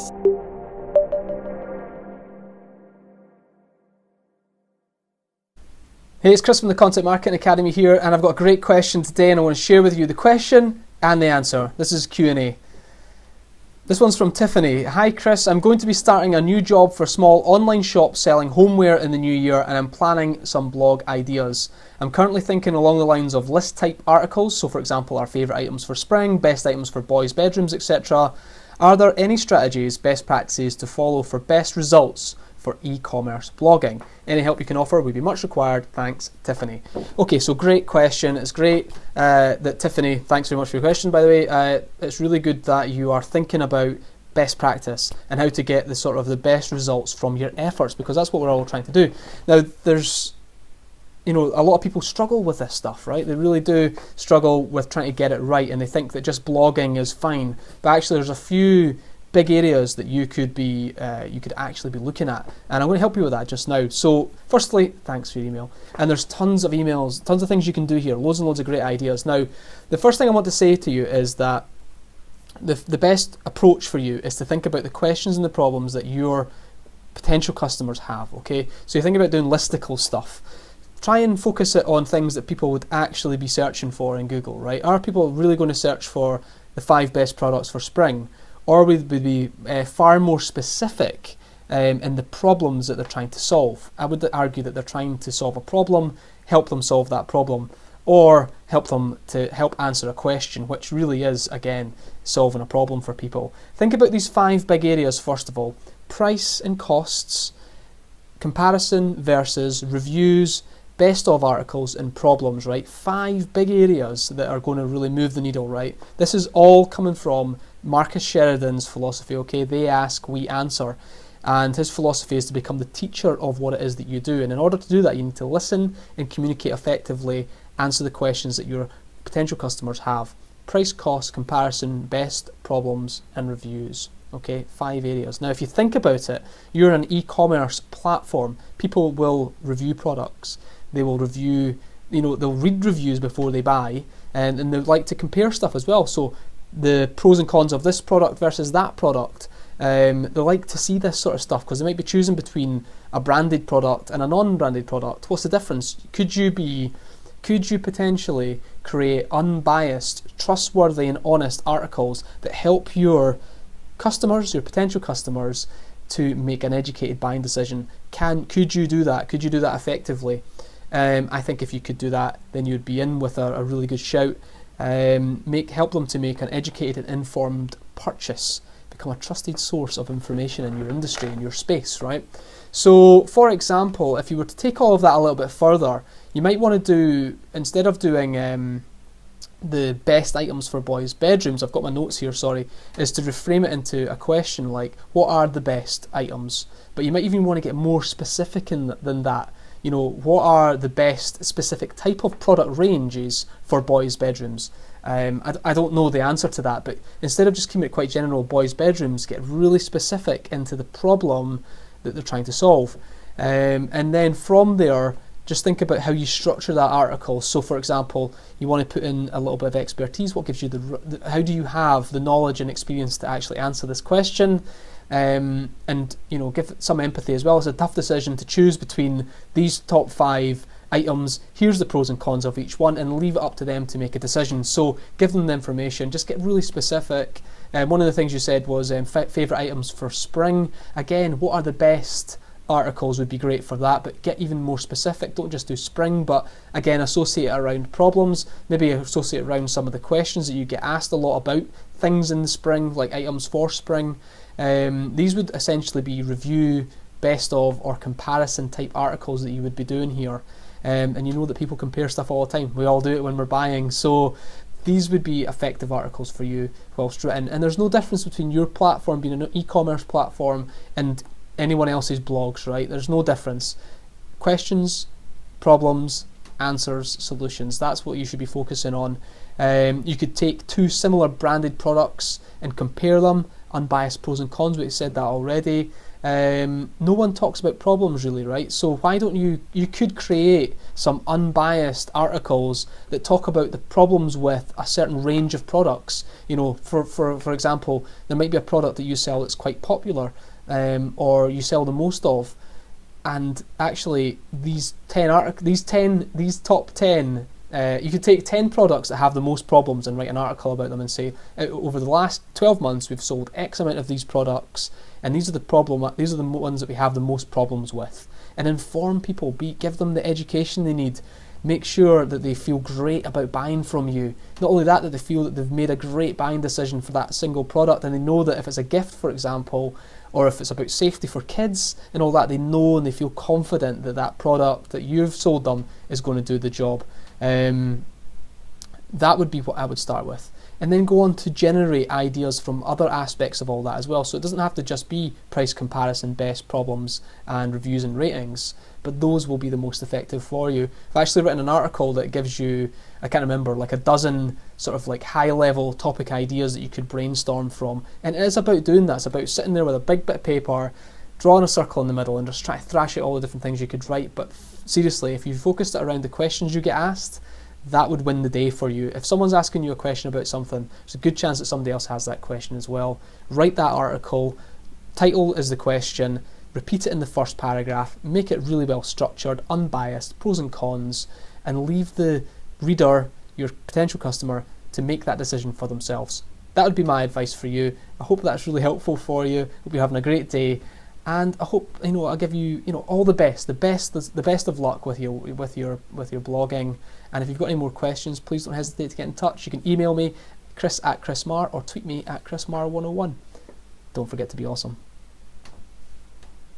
Hey, it's Chris from the Content Marketing Academy here, and I've got a great question today, and I want to share with you the question and the answer. This is Q&A. This one's from Tiffany. Hi Chris, I'm going to be starting a new job for a small online shop selling homeware in the new year, and I'm planning some blog ideas. I'm currently thinking along the lines of list type articles, so for example our favourite items for spring, best items for boys' bedrooms, etc. Are there any strategies, best practices to follow for best results for e-commerce blogging? Any help you can offer would be much required. Thanks, Tiffany. Okay, so great question. It's great that Tiffany, thanks very much for your question, by the way. It's really good that you are thinking about best practice and how to get the sort of the best results from your efforts, because that's what we're all trying to do. Now, there's, a lot of people struggle with this stuff, right? They really do struggle with trying to get it right, and they think that just blogging is fine. But actually, there's a few big areas that you could actually be looking at, and I'm going to help you with that just now. So firstly, thanks for your email, and there's tons of emails, tons of things you can do here, loads and loads of great ideas. Now, the first thing I want to say to you is that the best approach for you is to think about the questions and the problems that your potential customers have. Okay, so you think about doing listicle stuff. Try and focus it on things that people would actually be searching for in Google, right? Are people really going to search for the 5 best products for spring? Or would we be far more specific in the problems that they're trying to solve? I would argue that they're trying to solve a problem, help them solve that problem, or help them to help answer a question, which really is, again, solving a problem for people. Think about these 5 big areas first of all. Price and costs, comparison versus reviews, best of articles, and problems, right? 5 big areas that are going to really move the needle, right? This is all coming from Marcus Sheridan's philosophy, okay? They ask, we answer. And his philosophy is to become the teacher of what it is that you do. And in order to do that, you need to listen and communicate effectively, answer the questions that your potential customers have. Price, cost, comparison, best, problems, and reviews. Okay, 5 areas. Now, if you think about it, you're an e-commerce platform. People will review products. They will review, they'll read reviews before they buy, and they like to compare stuff as well. So the pros and cons of this product versus that product. They like to see this sort of stuff because they might be choosing between a branded product and a non-branded product. What's the difference? Could you potentially create unbiased, trustworthy and honest articles that help your customers, your potential customers, to make an educated buying decision? Could you do that? Could you do that effectively? I think if you could do that, then you'd be in with a really good shout. Help them to make an educated and informed purchase, become a trusted source of information in your industry, in your space, right? So for example, if you were to take all of that a little bit further, you might want to do, instead of doing the best items for boys' bedrooms, I've got my notes here, sorry, is to reframe it into a question like, what are the best items? But you might even want to get more specific than that. What are the best specific type of product ranges for boys' bedrooms? I don't know the answer to that, but instead of just keeping it quite general, boys' bedrooms, get really specific into the problem that they're trying to solve. And then from there, just think about how you structure that article. So for example, you want to put in a little bit of expertise. What gives you how do you have the knowledge and experience to actually answer this question? And give some empathy as well. It's a tough decision to choose between these top 5 items. Here's the pros and cons of each one, and leave it up to them to make a decision. So give them the information, just get really specific. One of the things you said was favourite items for spring. Again, what are the best articles would be great for that, but get even more specific. Don't just do spring, but again, associate it around problems, maybe associate around some of the questions that you get asked a lot about things in the spring, like items for spring. These would essentially be review, best of, or comparison type articles that you would be doing here. And you know that people compare stuff all the time. We all do it when we're buying. So these would be effective articles for you whilst written. And there's no difference between your platform being an e-commerce platform and anyone else's blogs, right? There's no difference. Questions, problems, answers, solutions. That's what you should be focusing on. You could take 2 similar branded products and compare them. Unbiased pros and cons, we said that already. No one talks about problems really, right? So why don't you could create some unbiased articles that talk about the problems with a certain range of products. You know, for example, there might be a product that you sell that's quite popular, or you sell the most of, and actually these top 10, you could take 10 products that have the most problems and write an article about them and say, over the last 12 months we've sold X amount of these products, and these are the ones that we have the most problems with, and inform people, give them the education they need, make sure that they feel great about buying from you. Not only that, that they feel that they've made a great buying decision for that single product, and they know that if it's a gift, for example, or if it's about safety for kids and all that, they know and they feel confident that that product that you've sold them is going to do the job. That would be what I would start with, and then go on to generate ideas from other aspects of all that as well. So it doesn't have to just be price comparison, best problems and reviews and ratings, but those will be the most effective for you. I've actually written an article that gives you, I can't remember, like a dozen sort of like high level topic ideas that you could brainstorm from, and it is about doing that. It's about sitting there with a big bit of paper, drawing a circle in the middle and just try to thrash out all the different things you could write. But seriously, if you focused it around the questions you get asked, that would win the day for you. If someone's asking you a question about something, there's a good chance that somebody else has that question as well. Write that article, title is the question, repeat it in the first paragraph, make it really well structured, unbiased, pros and cons, and leave the reader, your potential customer, to make that decision for themselves. That would be my advice for you. I hope that's really helpful for you. Hope you're having a great day, and I hope I'll give you all the best of luck with your blogging. And if you've got any more questions, please don't hesitate to get in touch. You can email me, chris@chrismar, or tweet me at chrismar101. Don't forget to be awesome.